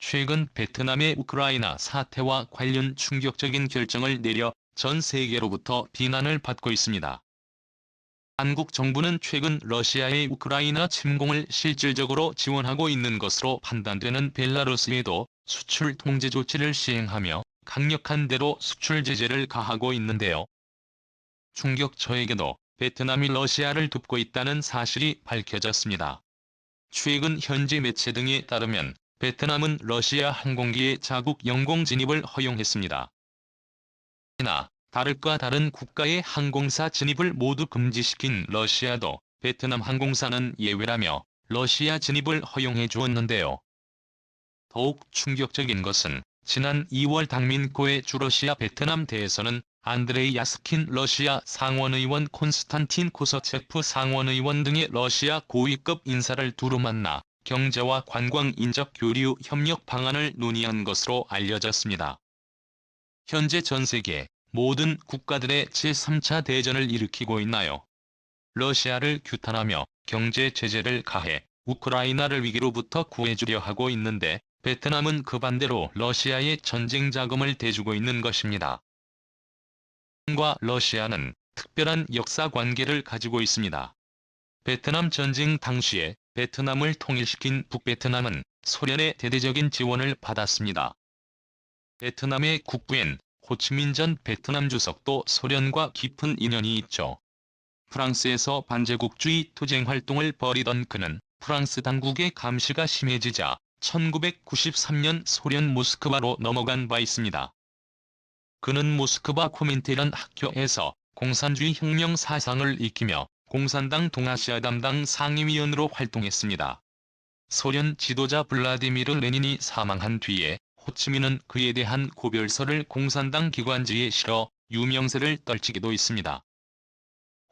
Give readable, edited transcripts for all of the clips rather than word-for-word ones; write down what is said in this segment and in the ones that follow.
최근 베트남의 우크라이나 사태와 관련 충격적인 결정을 내려 전 세계로부터 비난을 받고 있습니다. 한국 정부는 최근 러시아의 우크라이나 침공을 실질적으로 지원하고 있는 것으로 판단되는 벨라루스에도 수출 통제 조치를 시행하며 강력한 대로 수출 제재를 가하고 있는데요. 충격처에게도 베트남이 러시아를 돕고 있다는 사실이 밝혀졌습니다. 최근 현지 매체 등에 따르면 베트남은 러시아 항공기의 자국 영공 진입을 허용했습니다. 이나 다를까 다른 국가의 항공사 진입을 모두 금지시킨 러시아도 베트남 항공사는 예외라며 러시아 진입을 허용해 주었는데요. 더욱 충격적인 것은 지난 2월 당민코의 주러시아 베트남 대에서는 안드레이 야스킨 러시아 상원의원 콘스탄틴 코서체프 상원의원 등의 러시아 고위급 인사를 두루 만나 경제와 관광 인접 교류 협력 방안을 논의한 것으로 알려졌습니다. 현재 전 세계 모든 국가들의 제3차 대전을 일으키고 있나요? 러시아를 규탄하며 경제 제재를 가해 우크라이나를 위기로부터 구해주려 하고 있는데 베트남은 그 반대로 러시아의 전쟁 자금을 대주고 있는 것입니다. 베트남과 러시아는 특별한 역사 관계를 가지고 있습니다. 베트남 전쟁 당시에 베트남을 통일시킨 북베트남은 소련의 대대적인 지원을 받았습니다. 베트남의 국부인 호치민 전 베트남 주석도 소련과 깊은 인연이 있죠. 프랑스에서 반제국주의 투쟁 활동을 벌이던 그는 프랑스 당국의 감시가 심해지자 1993년 소련 모스크바로 넘어간 바 있습니다. 그는 모스크바 코민테란 학교에서 공산주의 혁명 사상을 익히며 공산당 동아시아 담당 상임위원으로 활동했습니다. 소련 지도자 블라디미르 레닌이 사망한 뒤에 호치민은 그에 대한 고별서를 공산당 기관지에 실어 유명세를 떨치기도 했습니다.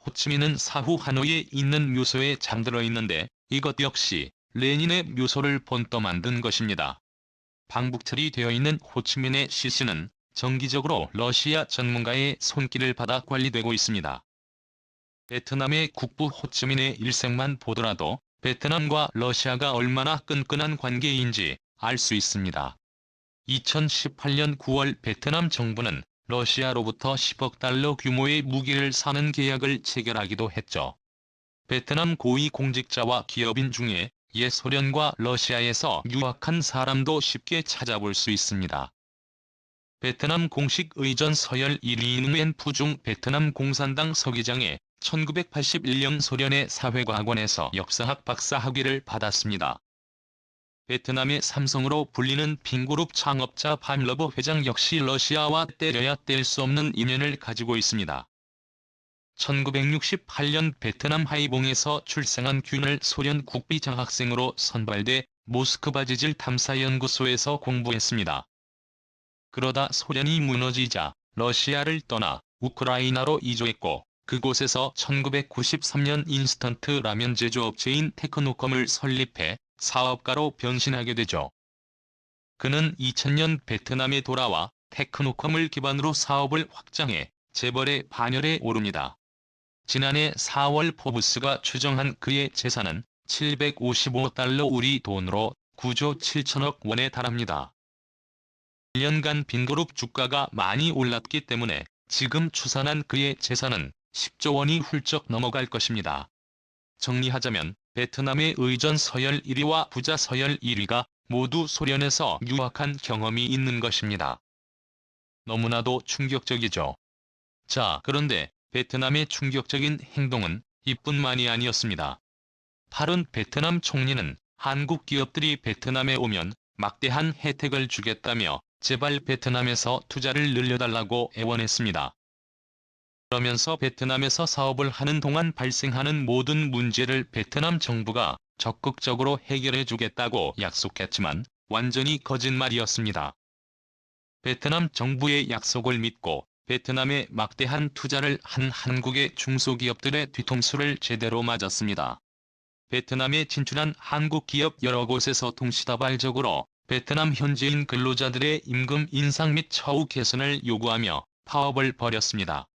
호치민은 사후 하노이에 있는 묘소에 잠들어 있는데 이것 역시 레닌의 묘소를 본떠 만든 것입니다. 방북철이 되어 있는 호치민의 시신은 정기적으로 러시아 전문가의 손길을 받아 관리되고 있습니다. 베트남의 국부 호치민의 일생만 보더라도 베트남과 러시아가 얼마나 끈끈한 관계인지 알 수 있습니다. 2018년 9월 베트남 정부는 러시아로부터 10억 달러 규모의 무기를 사는 계약을 체결하기도 했죠. 베트남 고위 공직자와 기업인 중에 옛 소련과 러시아에서 유학한 사람도 쉽게 찾아볼 수 있습니다. 베트남 공식 의전 서열 1위인 웬 푸중 베트남 공산당 서기장에 1981년 소련의 사회과학원에서 역사학 박사 학위를 받았습니다. 베트남의 삼성으로 불리는 핑그룹 창업자 밤러버 회장 역시 러시아와 때려야 뗄 수 없는 인연을 가지고 있습니다. 1968년 베트남 하이봉에서 출생한 균을 소련 국비 장학생으로 선발돼 모스크바 지질 탐사연구소에서 공부했습니다. 그러다 소련이 무너지자 러시아를 떠나 우크라이나로 이주했고 그곳에서 1993년 인스턴트 라면 제조업체인 테크노컴을 설립해 사업가로 변신하게 되죠. 그는 2000년 베트남에 돌아와 테크노컴을 기반으로 사업을 확장해 재벌의 반열에 오릅니다. 지난해 4월 포브스가 추정한 그의 재산은 755달러 우리 돈으로 9조 7천억 원에 달합니다. 1년간 빈그룹 주가가 많이 올랐기 때문에 지금 추산한 그의 재산은 10조 원이 훌쩍 넘어갈 것입니다. 정리하자면 베트남의 의전 서열 1위와 부자 서열 1위가 모두 소련에서 유학한 경험이 있는 것입니다. 너무나도 충격적이죠. 자, 그런데 베트남의 충격적인 행동은 이뿐만이 아니었습니다. 파룬 베트남 총리는 한국 기업들이 베트남에 오면 막대한 혜택을 주겠다며 제발 베트남에서 투자를 늘려달라고 애원했습니다. 그러면서 베트남에서 사업을 하는 동안 발생하는 모든 문제를 베트남 정부가 적극적으로 해결해 주겠다고 약속했지만 완전히 거짓말이었습니다. 베트남 정부의 약속을 믿고 베트남에 막대한 투자를 한 한국의 중소기업들의 뒤통수를 제대로 맞았습니다. 베트남에 진출한 한국 기업 여러 곳에서 동시다발적으로 베트남 현지인 근로자들의 임금 인상 및 처우 개선을 요구하며 파업을 벌였습니다.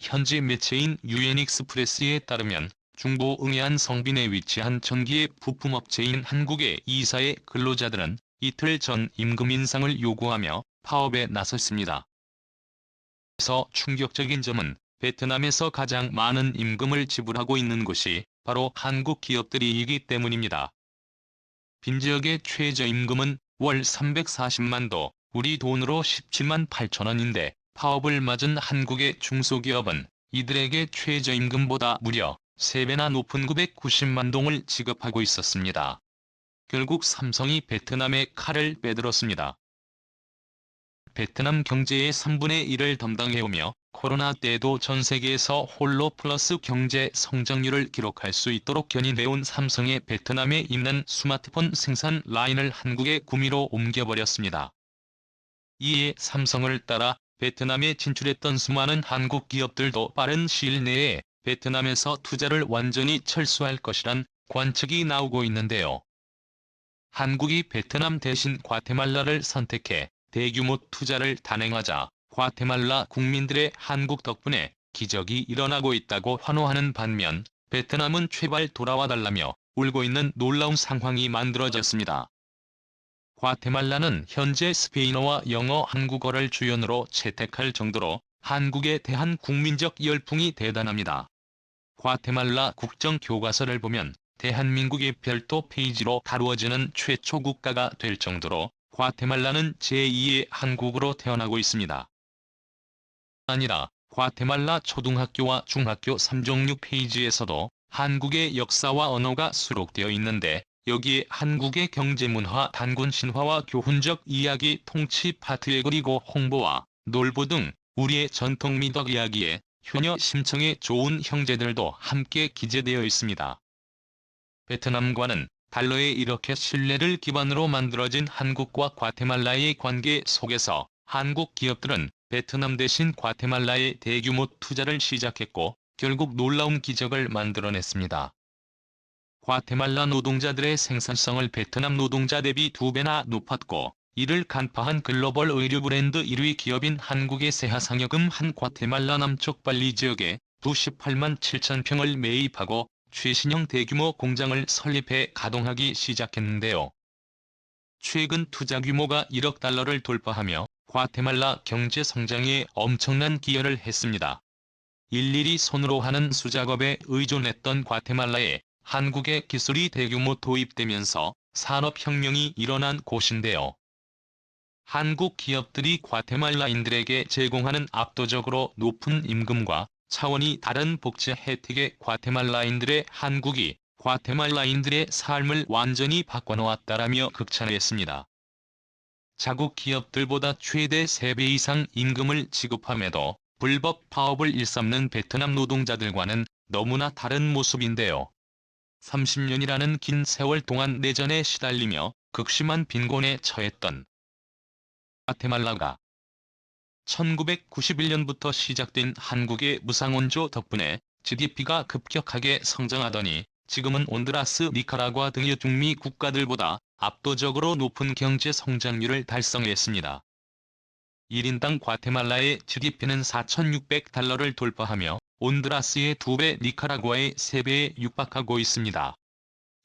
현지 매체인 유엔익스프레스에 따르면 중부 응해안 성빈에 위치한 전기의 부품업체인 한국의 이사의 근로자들은 이틀 전 임금 인상을 요구하며 파업에 나섰습니다. 그래서 충격적인 점은 베트남에서 가장 많은 임금을 지불하고 있는 곳이 바로 한국 기업들이기 때문입니다. 빈지역의 최저임금은 월 340만 도, 우리 돈으로 17만 8천 원인데 파업을 맞은 한국의 중소기업은 이들에게 최저임금보다 무려 3배나 높은 990만 동을 지급하고 있었습니다. 결국 삼성이 베트남의 칼을 빼들었습니다. 베트남 경제의 3분의 1을 담당해오며 코로나 때에도 전 세계에서 홀로 플러스 경제 성장률을 기록할 수 있도록 견인해온 삼성의 베트남에 있는 스마트폰 생산 라인을 한국에 구미로 옮겨버렸습니다. 이에 삼성을 따라 베트남에 진출했던 수많은 한국 기업들도 빠른 시일 내에 베트남에서 투자를 완전히 철수할 것이란 관측이 나오고 있는데요. 한국이 베트남 대신 과테말라를 선택해 대규모 투자를 단행하자 과테말라 국민들의 한국 덕분에 기적이 일어나고 있다고 환호하는 반면 베트남은 제발 돌아와달라며 울고 있는 놀라운 상황이 만들어졌습니다. 과테말라는 현재 스페인어와 영어, 한국어를 주연으로 채택할 정도로 한국에 대한 국민적 열풍이 대단합니다. 과테말라 국정교과서를 보면 대한민국의 별도 페이지로 다루어지는 최초 국가가 될 정도로 과테말라는 제2의 한국으로 태어나고 있습니다. 아니라 과테말라 초등학교와 중학교 3종류 페이지에서도 한국의 역사와 언어가 수록되어 있는데 여기에 한국의 경제문화, 단군 신화와 교훈적 이야기, 통치 파트에 그리고 홍보와 놀부 등 우리의 전통 미덕 이야기에 효녀 심청에 좋은 형제들도 함께 기재되어 있습니다. 베트남과는 달러에 이렇게 신뢰를 기반으로 만들어진 한국과 과테말라의 관계 속에서 한국 기업들은 베트남 대신 과테말라에 대규모 투자를 시작했고 결국 놀라운 기적을 만들어냈습니다. 과테말라 노동자들의 생산성을 베트남 노동자 대비 2배나 높았고 이를 간파한 글로벌 의류 브랜드 1위 기업인 한국의 세하상여금 한 과테말라 남쪽 발리 지역에 98만 7천 평을 매입하고 최신형 대규모 공장을 설립해 가동하기 시작했는데요. 최근 투자 규모가 1억 달러를 돌파하며 과테말라 경제 성장에 엄청난 기여를 했습니다. 일일이 손으로 하는 수작업에 의존했던 과테말라에 한국의 기술이 대규모 도입되면서 산업혁명이 일어난 곳인데요. 한국 기업들이 과테말라인들에게 제공하는 압도적으로 높은 임금과 차원이 다른 복지 혜택에 과테말라인들의 한국이 과테말라인들의 삶을 완전히 바꿔놓았다라며 극찬했습니다. 자국 기업들보다 최대 3배 이상 임금을 지급함에도 불법 파업을 일삼는 베트남 노동자들과는 너무나 다른 모습인데요. 30년이라는 긴 세월 동안 내전에 시달리며 극심한 빈곤에 처했던 과테말라가 1991년부터 시작된 한국의 무상원조 덕분에 GDP가 급격하게 성장하더니 지금은 온두라스, 니카라과 등의 중미 국가들보다 압도적으로 높은 경제 성장률을 달성했습니다. 1인당 과테말라의 GDP는 4,600달러를 돌파하며 온두라스의 2배, 니카라과의 3배에 육박하고 있습니다.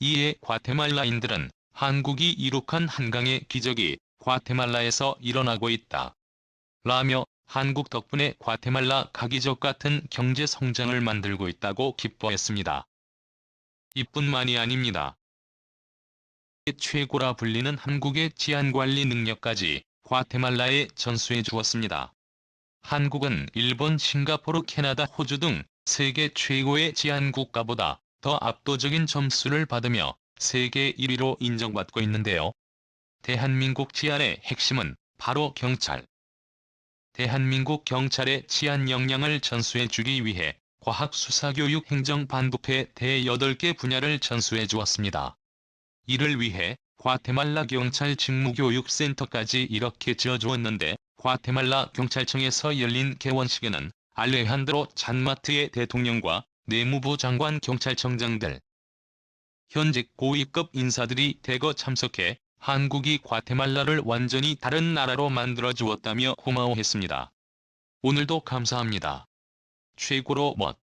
이에 과테말라인들은 한국이 이룩한 한강의 기적이 과테말라에서 일어나고 있다. 라며 한국 덕분에 과테말라 가기적 같은 경제 성장을 만들고 있다고 기뻐했습니다. 이뿐만이 아닙니다. 최고라 불리는 한국의 치안관리 능력까지 과테말라에 전수해 주었습니다. 한국은 일본, 싱가포르, 캐나다, 호주 등 세계 최고의 치안 국가보다 더 압도적인 점수를 받으며 세계 1위로 인정받고 있는데요. 대한민국 치안의 핵심은 바로 경찰. 대한민국 경찰의 치안 역량을 전수해 주기 위해 과학, 수사, 교육, 행정, 반부패 대 8개 분야를 전수해 주었습니다. 이를 위해 과테말라 경찰 직무교육센터까지 이렇게 지어주었는데 과테말라 경찰청에서 열린 개원식에는 알레한드로 잔마트의 대통령과 내무부 장관, 경찰청장들, 현직 고위급 인사들이 대거 참석해 한국이 과테말라를 완전히 다른 나라로 만들어 주었다며 고마워했습니다. 오늘도 감사합니다. 최고로 멋.